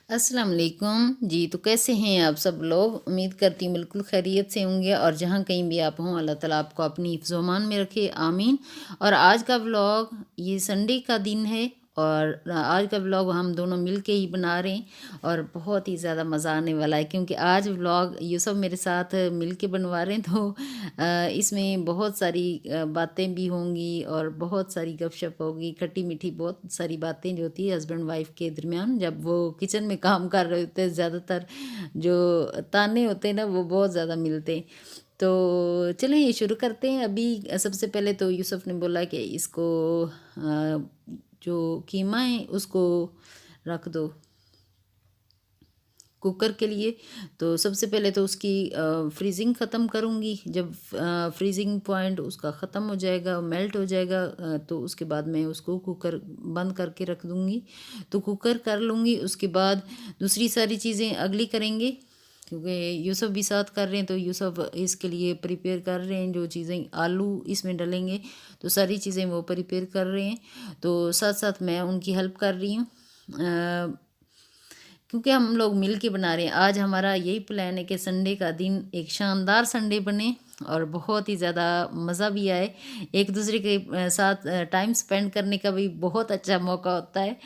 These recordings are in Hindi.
अस्सलाम वालेकुम जी। तो कैसे हैं आप सब लोग? उम्मीद करती हूँ बिल्कुल खैरियत से होंगे और जहाँ कहीं भी आप हों अल्लाह ताला आपको अपनी हिफ्ज़ व अमान में रखे, आमीन। और आज का व्लॉग ये संडे का दिन है और आज का व्लॉग हम दोनों मिल के ही बना रहे हैं और बहुत ही ज़्यादा मज़ा आने वाला है क्योंकि आज व्लॉग यूसुफ मेरे साथ मिल के बनवा रहे हैं। तो इसमें बहुत सारी बातें भी होंगी और बहुत सारी गपशप होगी, खट्टी मीठी बहुत सारी बातें जो होती है हस्बैंड वाइफ के दरमियान जब वो किचन में काम कर रहे होते हैं। ज़्यादातर जो ताने होते हैं ना वो बहुत ज़्यादा मिलते हैं। तो चलें ये शुरू करते हैं। अभी सबसे पहले तो यूसुफ ने बोला कि इसको जो कीमा है उसको रख दो कुकर के लिए। तो सबसे पहले तो उसकी फ्रीज़िंग ख़त्म करूँगी। जब फ्रीज़िंग पॉइंट उसका ख़त्म हो जाएगा, मेल्ट हो जाएगा, तो उसके बाद मैं उसको कुकर बंद करके रख दूँगी। तो कुकर कर लूँगी, उसके बाद दूसरी सारी चीज़ें अगली करेंगे क्योंकि यूसुफ भी साथ कर रहे हैं। तो यूसुफ इसके लिए प्रिपेयर कर रहे हैं, जो चीज़ें आलू इसमें डलेंगे तो सारी चीज़ें वो प्रिपेयर कर रहे हैं। तो साथ साथ मैं उनकी हेल्प कर रही हूँ क्योंकि हम लोग मिल के बना रहे हैं। आज हमारा यही प्लान है कि संडे का दिन एक शानदार संडे बने और बहुत ही ज़्यादा मज़ा भी आए। एक दूसरे के साथ टाइम स्पेंड करने का भी बहुत अच्छा मौका होता है।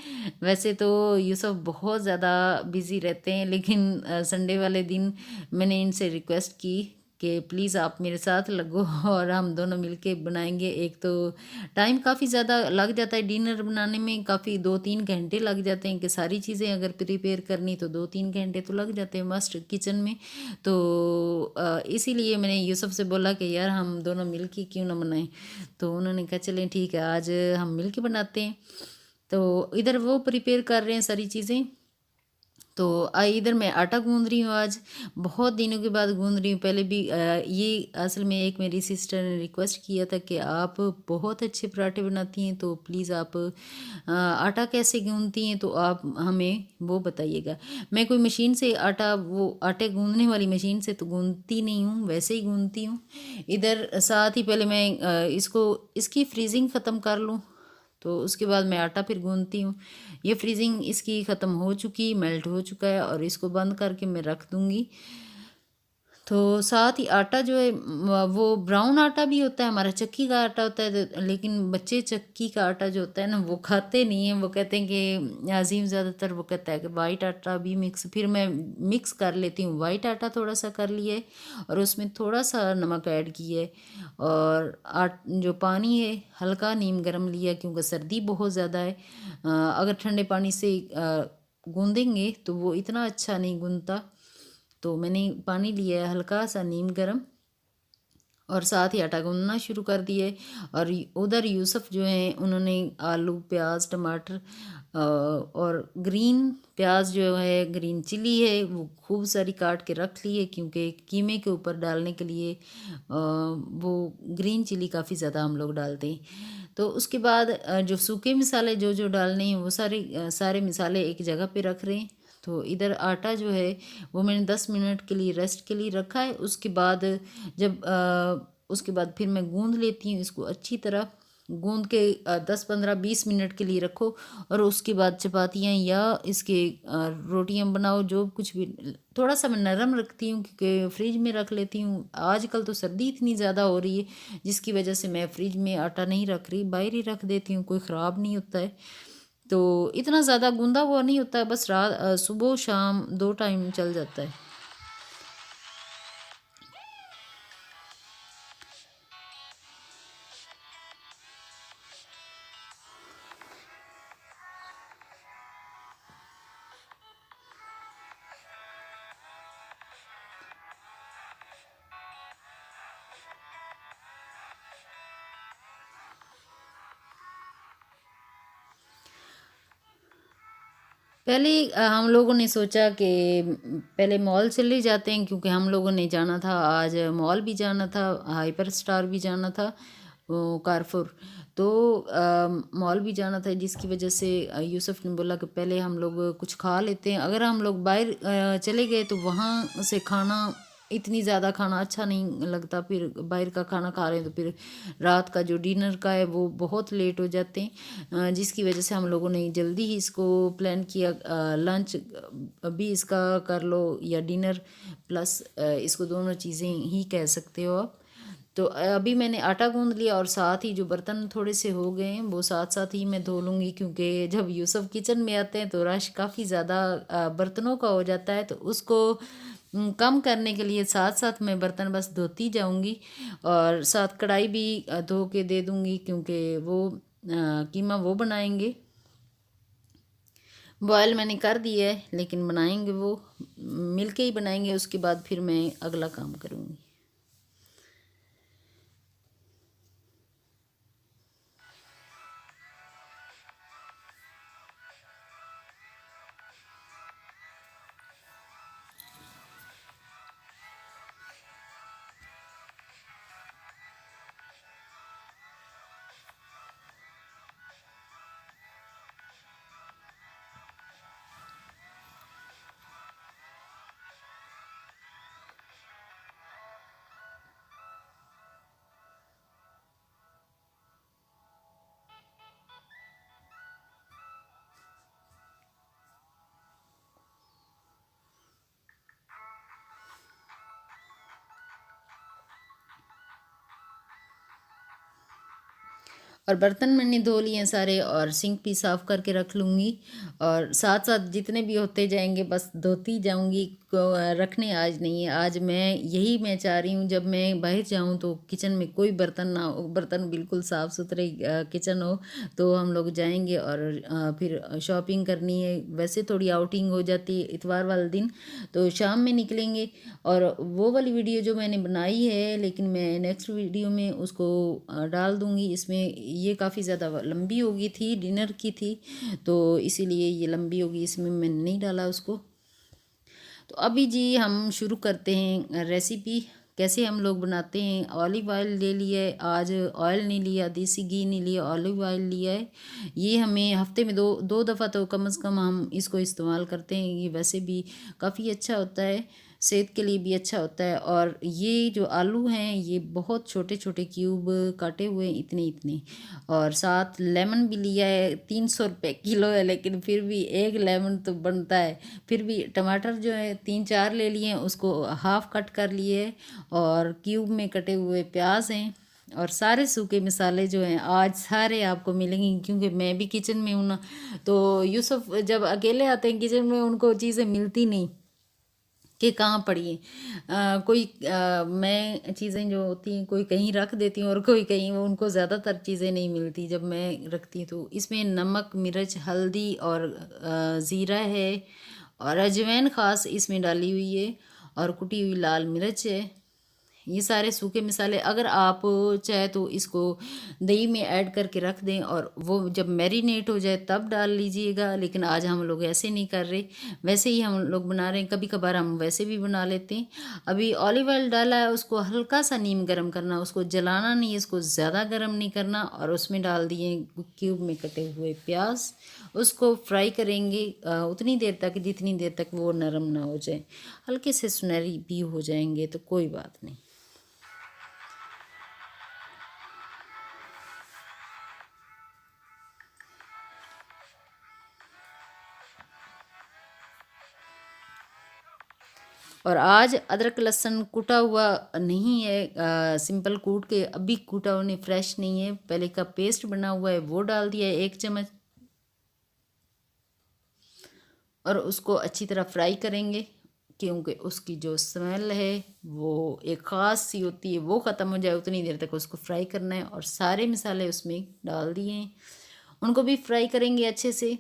वैसे तो यूसुफ बहुत ज़्यादा बिज़ी रहते हैं लेकिन संडे वाले दिन मैंने इनसे रिक्वेस्ट की कि प्लीज़ आप मेरे साथ लगो और हम दोनों मिलके बनाएंगे। एक तो टाइम काफ़ी ज़्यादा लग जाता है डिनर बनाने में, काफ़ी 2-3 घंटे लग जाते हैं कि सारी चीज़ें अगर प्रिपेयर करनी तो 2-3 घंटे तो लग जाते हैं मस्ट किचन में। तो इसीलिए मैंने यूसुफ से बोला कि यार हम दोनों मिल के क्यों ना बनाएं। तो उन्होंने कहा चलें ठीक है आज हम मिल के बनाते हैं। तो इधर वो प्रिपेयर कर रहे हैं सारी चीज़ें। तो इधर मैं आटा गूँध रही हूँ आज, बहुत दिनों के बाद गूँध रही हूँ। पहले भी ये असल में एक मेरी सिस्टर ने रिक्वेस्ट किया था कि आप बहुत अच्छे पराठे बनाती हैं तो प्लीज़ आप आटा कैसे गूँधती हैं तो आप हमें वो बताइएगा। मैं कोई मशीन से आटा वो आटे गूँधने वाली मशीन से तो गूँधती नहीं हूँ, वैसे ही गूँधती हूँ। इधर साथ ही पहले मैं इसकी फ्रीज़िंग ख़त्म कर लूँ तो उसके बाद मैं आटा फिर गूँधती हूँ। ये फ्रीज़िंग इसकी ख़त्म हो चुकी, मेल्ट हो चुका है और इसको बंद करके मैं रख दूँगी। तो साथ ही आटा जो है वो ब्राउन आटा भी होता है, हमारा चक्की का आटा होता है। तो लेकिन बच्चे चक्की का आटा जो होता है ना वो खाते नहीं हैं। वो कहते हैं कि अज़ीम ज़्यादातर वो कहता है कि वाइट आटा भी मिक्स, फिर मैं मिक्स कर लेती हूँ। वाइट आटा थोड़ा सा कर लिया है और उसमें थोड़ा सा नमक ऐड किया है और जो पानी है हल्का नीम गर्म लिया क्योंकि सर्दी बहुत ज़्यादा है। अगर ठंडे पानी से गूँधेंगे तो वो इतना अच्छा नहीं गूँधता। तो मैंने पानी लिया है हल्का सा नीम गर्म और साथ ही आटा गूँधना शुरू कर दिया है। और उधर यूसुफ जो हैं उन्होंने आलू प्याज टमाटर और ग्रीन प्याज जो है ग्रीन चिली है वो खूब सारी काट के रख ली है क्योंकि कीमे के ऊपर डालने के लिए वो ग्रीन चिली काफ़ी ज़्यादा हम लोग डालते हैं। तो उसके बाद जो सूखे मसाले जो जो डालने हैं वो सारे मसाले एक जगह पे रख रहे हैं। तो इधर आटा जो है वो मैंने 10 मिनट के लिए रेस्ट के लिए रखा है। उसके बाद फिर मैं गूँध लेती हूँ इसको अच्छी तरह। गूँध के 10-15-20 मिनट के लिए रखो और उसके बाद चपातियाँ या इसके रोटियाँ बनाओ जो कुछ भी। थोड़ा सा मैं नरम रखती हूँ क्योंकि फ्रिज में रख लेती हूँ। आजकल तो सर्दी इतनी ज़्यादा हो रही है जिसकी वजह से मैं फ्रिज में आटा नहीं रख रही, बाहर ही रख देती हूँ, कोई ख़राब नहीं होता है। तो इतना ज़्यादा गूंदा हुआ नहीं होता है, बस सुबह शाम 2 टाइम चल जाता है। पहले हम लोगों ने सोचा कि पहले मॉल चले जाते हैं क्योंकि हम लोगों ने जाना था आज, मॉल भी जाना था, हाइपर स्टार भी जाना था, वो कारफुर। तो मॉल भी जाना था जिसकी वजह से यूसुफ ने बोला कि पहले हम लोग कुछ खा लेते हैं। अगर हम लोग बाहर चले गए तो वहाँ से खाना इतनी ज़्यादा खाना अच्छा नहीं लगता, फिर बाहर का खाना खा रहे हैं तो फिर रात का जो डिनर का है वो बहुत लेट हो जाते हैं, जिसकी वजह से हम लोगों ने जल्दी ही इसको प्लान किया। लंच अभी इसका कर लो या डिनर प्लस, इसको दोनों चीज़ें ही कह सकते हो आप। तो अभी मैंने आटा गूंद लिया और साथ ही जो बर्तन थोड़े से हो गए हैं वो साथ साथ ही मैं धो लूँगी, क्योंकि जब यूसुफ किचन में आते हैं तो रश काफ़ी ज़्यादा बर्तनों का हो जाता है, तो उसको कम करने के लिए साथ साथ मैं बर्तन बस धोती जाऊंगी और साथ कढ़ाई भी धो के दे दूंगी, क्योंकि वो कीमा वो बनाएंगे। बॉयल मैंने कर दिया है लेकिन बनाएंगे वो मिलके ही बनाएंगे, उसके बाद फिर मैं अगला काम करूँगी। और बर्तन मैंने धो लिए हैं सारे और सिंक भी साफ़ करके रख लूँगी, और साथ साथ जितने भी होते जाएंगे बस धोती जाऊँगी, रखने आज नहीं है। आज मैं चाह रही हूँ जब मैं बाहर जाऊँ तो किचन में कोई बर्तन ना हो, बर्तन बिल्कुल साफ़ सुथरे किचन हो, तो हम लोग जाएंगे और फिर शॉपिंग करनी है। वैसे थोड़ी आउटिंग हो जाती है इतवार वाले दिन, तो शाम में निकलेंगे। और वो वाली वीडियो जो मैंने बनाई है, लेकिन मैं नेक्स्ट वीडियो में उसको डाल दूँगी। इसमें ये काफ़ी ज़्यादा लंबी हो गई थी, डिनर की थी, तो इसीलिए ये लंबी होगी, इसमें मैंने नहीं डाला उसको। तो अभी जी हम शुरू करते हैं रेसिपी। कैसे हम लोग बनाते हैं। ऑलिव ऑयल ले लिया है, आज ऑयल नहीं लिया, देसी घी नहीं लिया, ऑलिव ऑयल लिया है। ये हमें हफ्ते में दो दो दफ़ा तो कम से कम हम इसको इस्तेमाल करते हैं। ये वैसे भी काफ़ी अच्छा होता है, सेहत के लिए भी अच्छा होता है। और ये जो आलू हैं ये बहुत छोटे छोटे क्यूब काटे हुए हैं, इतने इतने। और साथ लेमन भी लिया है, 300 रुपये किलो है, लेकिन फिर भी एक लेमन तो बनता है। फिर भी टमाटर जो है 3-4 ले लिए हैं, उसको हाफ़ कट कर लिए, और क्यूब में कटे हुए प्याज हैं, और सारे सूखे मसाले जो हैं आज सारे आपको मिलेंगे, क्योंकि मैं भी किचन में हूँ ना। तो यूसुफ जब अकेले आते हैं किचन में उनको चीज़ें मिलती नहीं कि कहाँ पड़ी है। मैं चीज़ें जो होती हैं कोई कहीं रख देती हूँ और कोई कहीं, वो उनको ज़्यादातर चीज़ें नहीं मिलती जब मैं रखती हूँ। तो इसमें नमक, मिर्च, हल्दी और ज़ीरा है, और अजवाइन ख़ास इसमें डाली हुई है, और कुटी हुई लाल मिर्च है। ये सारे सूखे मसाले अगर आप चाहे तो इसको दही में ऐड करके रख दें और वो जब मैरिनेट हो जाए तब डाल लीजिएगा, लेकिन आज हम लोग ऐसे नहीं कर रहे, वैसे ही हम लोग बना रहे हैं। कभी कभार हम वैसे भी बना लेते हैं। अभी ऑलिव ऑयल डाला है, उसको हल्का सा नीम गर्म करना, उसको जलाना नहीं, इसको ज़्यादा गर्म नहीं करना, और उसमें डाल दिए क्यूब में कटे हुए प्याज। उसको फ्राई करेंगे उतनी देर तक जितनी देर तक वो नरम ना हो जाए। हल्के से सुनहरी भी हो जाएंगे तो कोई बात नहीं। और आज अदरक लहसुन कूटा हुआ नहीं है, सिंपल कूट के, अभी कूटा हुआ नहीं, फ्रेश नहीं है, पहले का पेस्ट बना हुआ है वो डाल दिया है 1 चम्मच, और उसको अच्छी तरह फ्राई करेंगे, क्योंकि उसकी जो स्मेल है वो एक ख़ास सी होती है, वो ख़त्म हो जाए उतनी देर तक उसको फ्राई करना है। और सारे मसाले उसमें डाल दिए हैं, उनको भी फ्राई करेंगे अच्छे से,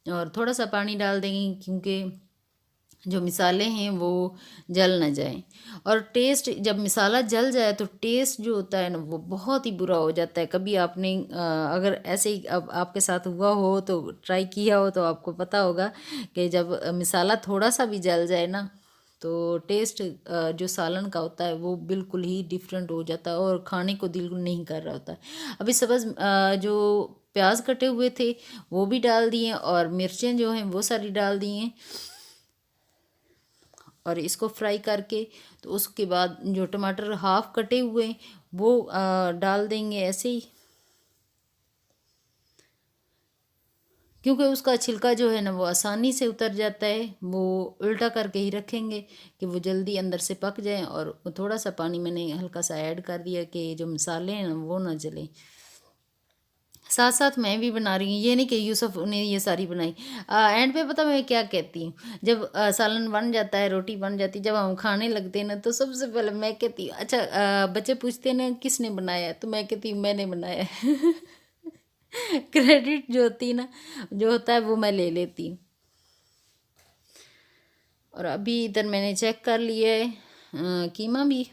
और थोड़ा सा पानी डाल देंगे क्योंकि जो मिसाले हैं वो जल ना जाएं। और टेस्ट, जब मिसाला जल जाए तो टेस्ट जो होता है ना वो बहुत ही बुरा हो जाता है। कभी आपने अगर ऐसे ही अब आपके साथ हुआ हो तो ट्राई किया हो तो आपको पता होगा कि जब मिसाला थोड़ा सा भी जल जाए ना तो टेस्ट जो सालन का होता है वो बिल्कुल ही डिफरेंट हो जाता है और खाने को दिल नहीं कर रहा होता है। अभी सब्ज़ जो प्याज कटे हुए थे वो भी डाल दिए, और मिर्चें जो हैं वो सारी डाल दी हैं, और इसको फ्राई करके तो उसके बाद जो टमाटर हाफ कटे हुए वो डाल देंगे ऐसे ही, क्योंकि उसका छिलका जो है ना वो आसानी से उतर जाता है। वो उल्टा करके ही रखेंगे कि वो जल्दी अंदर से पक जाए। और थोड़ा सा पानी मैंने हल्का सा ऐड कर दिया कि जो मसाले हैं ना वो ना जलें। साथ साथ मैं भी बना रही हूँ, ये नहीं कि यूसुफ ने ये सारी बनाई। एंड पे पता मैं क्या कहती हूँ, जब सालन बन जाता है, रोटी बन जाती है, जब हम खाने लगते हैं ना तो सबसे पहले मैं कहती हूँ अच्छा, बच्चे पूछते हैं ना किसने बनाया है, तो मैं कहती हूँ मैंने बनाया है। क्रेडिट जो होती है ना, जो होता है वो मैं ले लेती हूँ। और अभी इधर मैंने चेक कर लिया है कीमा भी,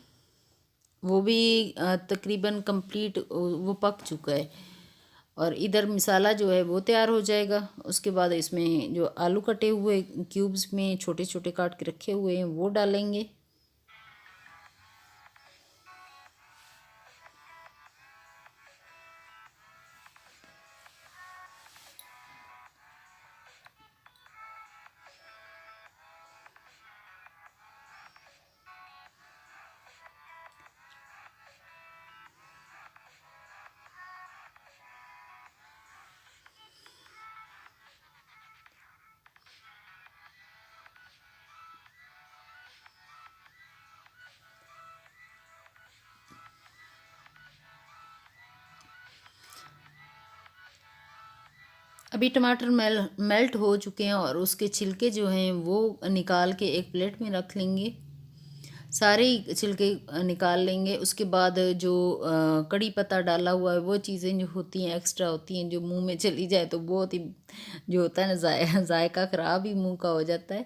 वो भी तकरीबन कंप्लीट वो पक चुका है। और इधर मसाला जो है वो तैयार हो जाएगा। उसके बाद इसमें जो आलू कटे हुए क्यूब्स में छोटे छोटे काट के रखे हुए हैं वो डालेंगे। अभी टमाटर मेल्ट हो चुके हैं और उसके छिलके जो हैं वो निकाल के एक प्लेट में रख लेंगे। सारे ही छिलके निकाल लेंगे। उसके बाद जो कड़ी पत्ता डाला हुआ है वो चीज़ें जो होती हैं एक्स्ट्रा होती हैं, जो मुंह में चली जाए तो बहुत ही जो होता है ना जायका ख़राब ही मुंह का हो जाता है,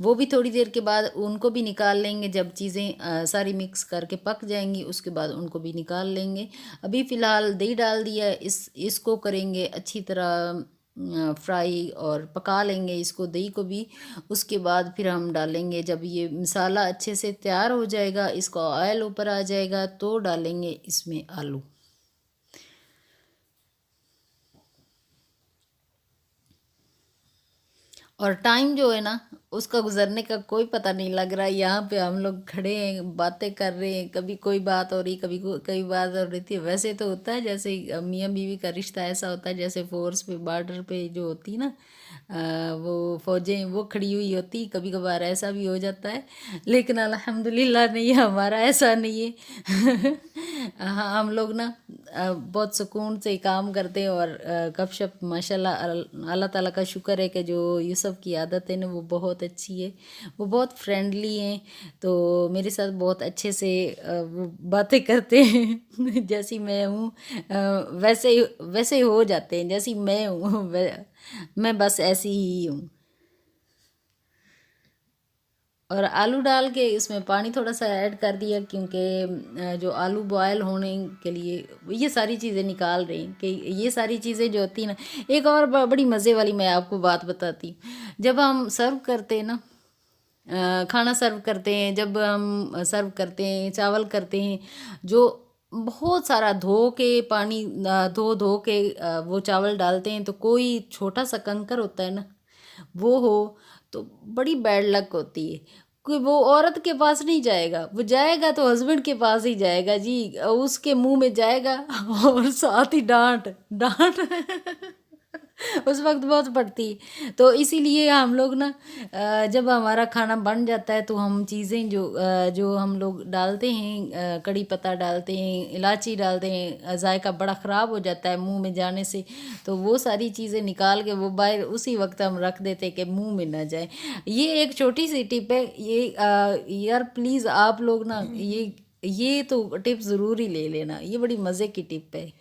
वो भी थोड़ी देर के बाद उनको भी निकाल लेंगे। जब चीज़ें सारी मिक्स करके पक जाएंगी उसके बाद उनको भी निकाल लेंगे। अभी फ़िलहाल दही डाल दिया है, इसको करेंगे अच्छी तरह फ्राई और पका लेंगे इसको, दही को भी। उसके बाद फिर हम डालेंगे, जब ये मसाला अच्छे से तैयार हो जाएगा, इसका ऑयल ऊपर आ जाएगा तो डालेंगे इसमें आलू। और टाइम जो है ना उसका गुजरने का कोई पता नहीं लग रहा है। यहाँ पे हम लोग खड़े हैं, बातें कर रहे हैं, कभी कोई बात हो रही, कभी कोई बात हो रही थी। वैसे तो होता है जैसे मियाँ बीवी का रिश्ता ऐसा होता है जैसे फोर्स पे बॉर्डर पे जो होती है ना, वो फौजें वो खड़ी हुई होती, कभी कभार ऐसा भी हो जाता है। लेकिन अल्हम्दुलिल्लाह नहीं, हमारा ऐसा नहीं है। हाँ, हम लोग ना बहुत सुकून से काम करते हैं। और गपशप माशाल्लाह अल्लाह ताला का शुक्र है कि जो यूसुफ की आदत है ना वो बहुत अच्छी है। वो बहुत फ्रेंडली हैं, तो मेरे साथ बहुत अच्छे से वो बातें करते हैं। जैसी मैं हूँ वैसे ही हो जाते हैं, जैसी मैं हूँ मैं बस ऐसी ही हूँ। और आलू डाल के इसमें पानी थोड़ा सा ऐड कर दिया, क्योंकि जो आलू बॉयल होने के लिए ये सारी चीज़ें निकाल रही हैं कि ये सारी चीज़ें जो होती हैं ना। एक और बड़ी मज़े वाली मैं आपको बात बताती हूँ। जब हम सर्व करते हैं ना, खाना सर्व करते हैं, जब हम सर्व करते हैं, चावल करते हैं, जो बहुत सारा धो के पानी धो धो के वो चावल डालते हैं, तो कोई छोटा सा कंकर होता है ना वो हो तो बड़ी बैड लक होती है। कि वो औरत के पास नहीं जाएगा, वो जाएगा तो हस्बैंड के पास ही जाएगा जी, उसके मुंह में जाएगा। और साथ ही डांट डांट उस वक्त बहुत पड़ती है। तो इसीलिए हम लोग ना जब हमारा खाना बन जाता है तो हम चीज़ें जो हम लोग डालते हैं, कड़ी पत्ता डालते हैं, इलायची डालते हैं, जायका बड़ा ख़राब हो जाता है मुंह में जाने से। तो वो सारी चीज़ें निकाल के वो बाहर उसी वक्त हम रख देते कि मुंह में ना जाए। ये एक छोटी सी टिप है ये, यार प्लीज़ आप लोग ना ये तो टिप ज़रूर ही ले लेना, ये बड़ी मज़े की टिप है।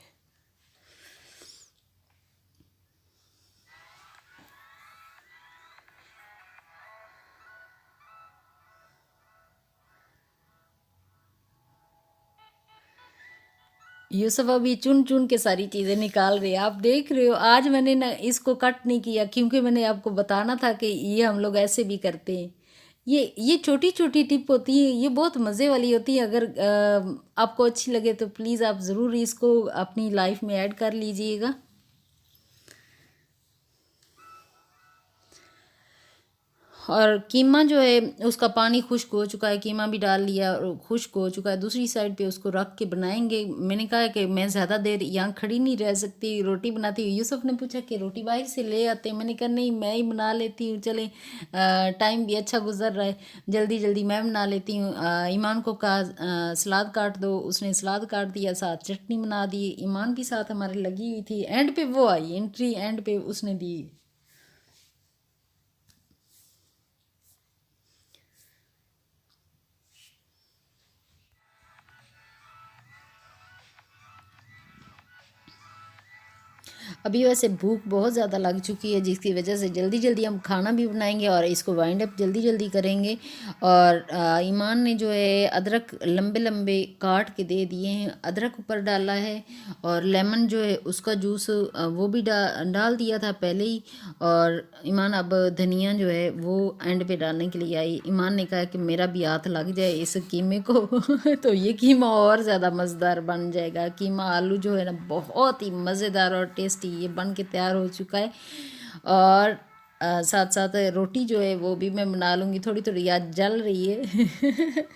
यूसुफ अभी चुन चुन के सारी चीज़ें निकाल रहे हैं, आप देख रहे हो। आज मैंने ना इसको कट नहीं किया क्योंकि मैंने आपको बताना था कि ये हम लोग ऐसे भी करते हैं। ये छोटी छोटी टिप होती है, ये बहुत मज़े वाली होती है। अगर आपको अच्छी लगे तो प्लीज़ आप ज़रूर इसको अपनी लाइफ में ऐड कर लीजिएगा। और कीमा जो है उसका पानी खुश्क हो चुका है, कीमा भी डाल लिया और खुश्क हो चुका है। दूसरी साइड पे उसको रख के बनाएंगे। मैंने कहा कि मैं ज़्यादा देर यहाँ खड़ी नहीं रह सकती, रोटी बनाती हूँ। यूसुफ ने पूछा कि रोटी बाहर से ले आते हैं। मैंने कहा नहीं, मैं ही बना लेती हूँ, चले टाइम भी अच्छा गुजर रहा है, जल्दी जल्दी मैं बना लेती हूँ। ईमान को कहा सलाद काट दो, उसने सलाद काट दिया, साथ चटनी बना दी। ईमान भी साथ हमारे लगी हुई थी। एंड पे वो आई, एंट्री एंड पे उसने दी। अभी वैसे भूख बहुत ज़्यादा लग चुकी है, जिसकी वजह से जल्दी जल्दी हम खाना भी बनाएंगे और इसको वाइंड अप जल्दी जल्दी करेंगे। और ईमान ने जो है अदरक लंबे लंबे काट के दे दिए हैं, अदरक ऊपर डाला है। और लेमन जो है उसका जूस वो भी डाल दिया था पहले ही। और ईमान अब धनिया जो है वो एंड पे डालने के लिए आई। ईमान ने कहा कि मेरा भी हाथ लग जाए इस कीमे को तो ये कीमा और ज़्यादा मज़ेदार बन जाएगा। कीमा आलू जो है ना बहुत ही मज़ेदार और टेस्टी ये बन के तैयार हो चुका है। और साथ साथ रोटी जो है वो भी मैं बना लूँगी। थोड़ी थोड़ी आज जल रही है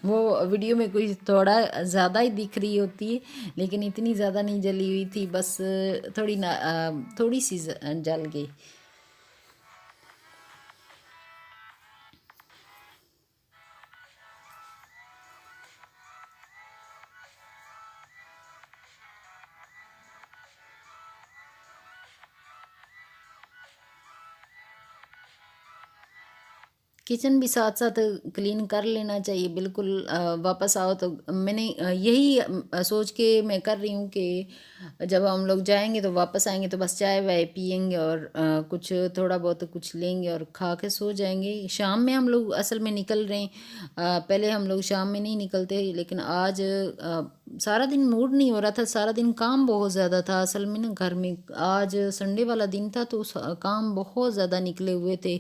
वो वीडियो में कुछ थोड़ा ज़्यादा ही दिख रही होती है, लेकिन इतनी ज़्यादा नहीं जली हुई थी, बस थोड़ी ना थोड़ी सी जल गई। किचन भी साथ साथ क्लीन कर लेना चाहिए बिल्कुल। वापस आओ तो मैंने यही सोच के मैं कर रही हूँ कि जब हम लोग जाएंगे तो वापस आएंगे तो बस चाय वाय पियेंगे और कुछ थोड़ा बहुत कुछ लेंगे और खा के सो जाएंगे। शाम में हम लोग असल में निकल रहे हैं। पहले हम लोग शाम में नहीं निकलते, लेकिन आज सारा दिन मूड नहीं हो रहा था, सारा दिन काम बहुत ज़्यादा था असल में ना घर में। आज संडे वाला दिन था तो काम बहुत ज़्यादा निकले हुए थे,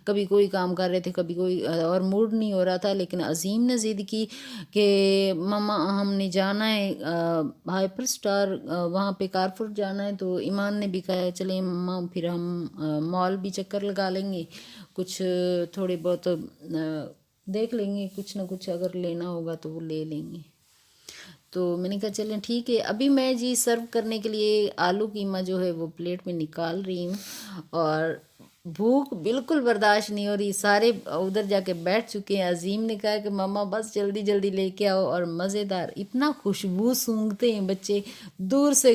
कभी कोई काम कर रहे थे कभी कोई, और मूड नहीं हो रहा था। लेकिन अजीम ने ज़िद की कि मम्मा हमने जाना है हाइपर स्टार, वहाँ पे कारफुर जाना है। तो ईमान ने भी कहा चले मम्मा फिर हम मॉल भी चक्कर लगा लेंगे, कुछ थोड़े बहुत देख लेंगे, कुछ ना कुछ अगर लेना होगा तो वो ले लेंगे। तो मैंने कहा चलें ठीक है। अभी मैं जी सर्व करने के लिए आलू कीमा जो है वो प्लेट में निकाल रही हूँ। और भूख बिल्कुल बर्दाश्त नहीं हो रही, सारे उधर जाके बैठ चुके हैं। अजीम ने कहा कि मम्मा बस जल्दी जल्दी लेके आओ। और मज़ेदार इतना खुशबू सूंघते हैं बच्चे, दूर से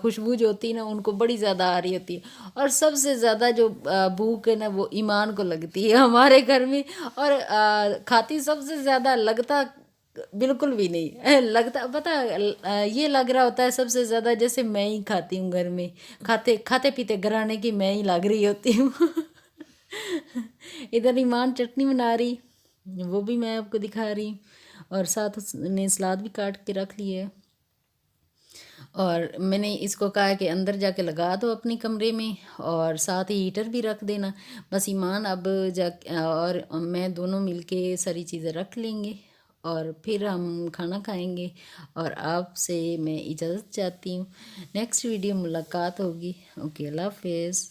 खुशबू जो होती है ना उनको बड़ी ज़्यादा आ रही होती है। और सबसे ज़्यादा जो भूख है ना वो ईमान को लगती है हमारे घर में। और खाती सबसे ज़्यादा, लगता बिल्कुल भी नहीं लगता, पता ये लग रहा होता है सबसे ज़्यादा जैसे मैं ही खाती हूँ घर में, खाते खाते पीते घराने की मैं ही लग रही होती हूँ इधर ईमान चटनी बना रही, वो भी मैं आपको दिखा रही हूँ। और साथ उसने सलाद भी काट के रख ली है। और मैंने इसको कहा कि अंदर जाके लगा दो अपने कमरे में और साथ ही हीटर भी रख देना। बस ईमान अब जा और मैं दोनों मिलके सारी चीज़ें रख लेंगे और फिर हम खाना खाएंगे। और आपसे मैं इजाज़त चाहती हूँ, नेक्स्ट वीडियो मुलाकात होगी। ओके, अल्लाह हाफिज़।